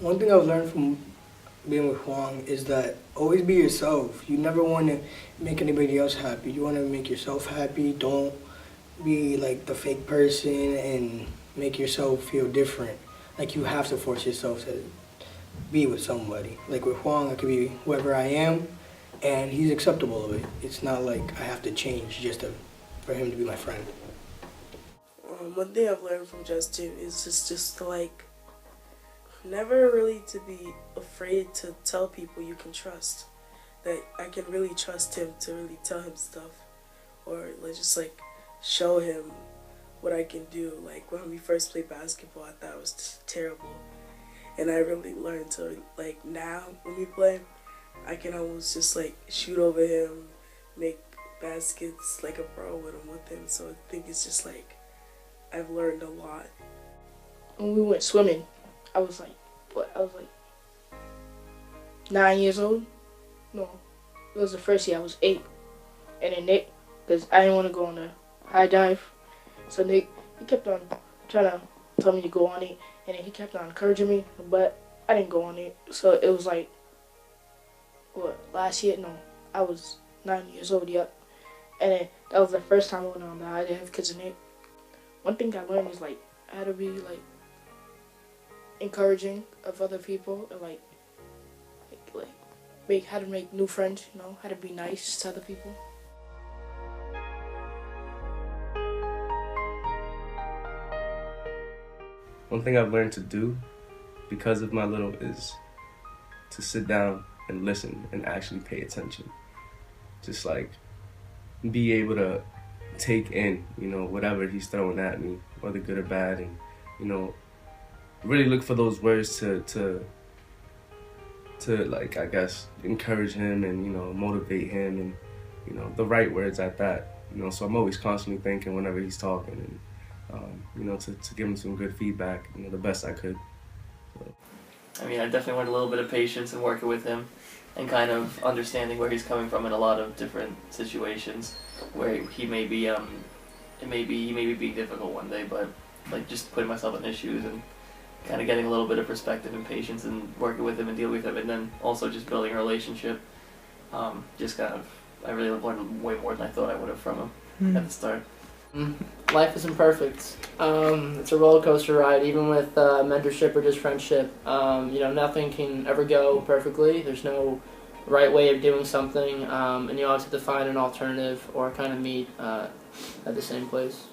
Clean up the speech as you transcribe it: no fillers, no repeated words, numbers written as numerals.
One thing I've learned from being with Huang is that always be yourself. You never want to make anybody else happy. You want to make yourself happy. Don't be like the fake person and make yourself feel different. Like you have to force yourself to be with somebody. Like with Huang, I could be whoever I am, and he's acceptable of it. It's not like I have to change for him to be my friend. One thing I've learned from Justin is just to like never really to be afraid to tell people you can trust. That I can really trust him to really tell him stuff, or like just like show him what I can do. Like when we first played basketball, I thought it was just terrible, and I really learned to like now when we play, I can almost just like shoot over him, make baskets like a pro when I'm with him. So I think it's just like I've learned a lot. When we went swimming, I was like, what? I was like 9 years old. No, it was the first year. I was 8, and then Nick, because I didn't want to go on the high dive, so Nick, he kept on trying to tell me to go on it, and then he kept on encouraging me, but I didn't go on it. So it was like, what, last year? No, I was 9 years old, yep. And then that was the first time I went on the high dive because of Nick. One thing I learned is like how to be like encouraging of other people, and like make how to make new friends, you know, how to be nice to other people. One thing I've learned to do because of my little is to sit down and listen and actually pay attention. Just like be able to take in, you know, whatever he's throwing at me, whether good or bad, and, you know, really look for those words to like, I guess, encourage him and, you know, motivate him, and, you know, the right words at that, you know. So I'm always constantly thinking whenever he's talking, and you know, to give him some good feedback, you know, the best I could. So. I mean, I definitely learned a little bit of patience in working with him and kind of understanding where he's coming from in a lot of different situations where he may be he may be being difficult one day, but like just putting myself in his shoes and kind of getting a little bit of perspective and patience and working with him and dealing with him, and then also just building a relationship. Just kind of, I really learned way more than I thought I would have from him at the start. Life isn't perfect. It's a roller coaster ride, even with mentorship or just friendship. You know, nothing can ever go perfectly. There's no right way of doing something, and you always have to find an alternative or kind of meet at the same place.